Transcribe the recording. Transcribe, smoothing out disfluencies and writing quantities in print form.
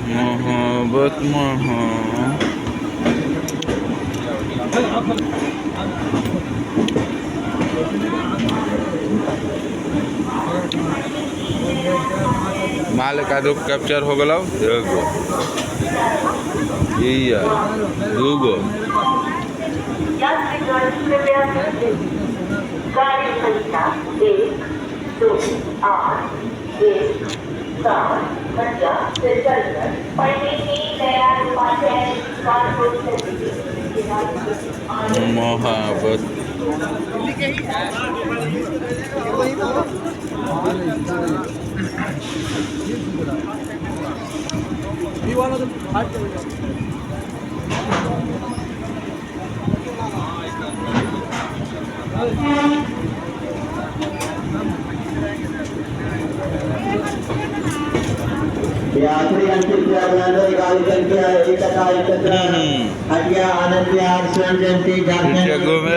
मोहब्बत माल का दो कैप्चर हो गलो एगो ये दूगो गाड़ी संख्या 1, 2, 8, 1, 7 मध्य से चलकर पढ़ने की तैयार मोहब्बत यात्री अंकित गाड़ी संख्या 1 हटिया आनंद विहार स्वर्ण जयंती झारखंड।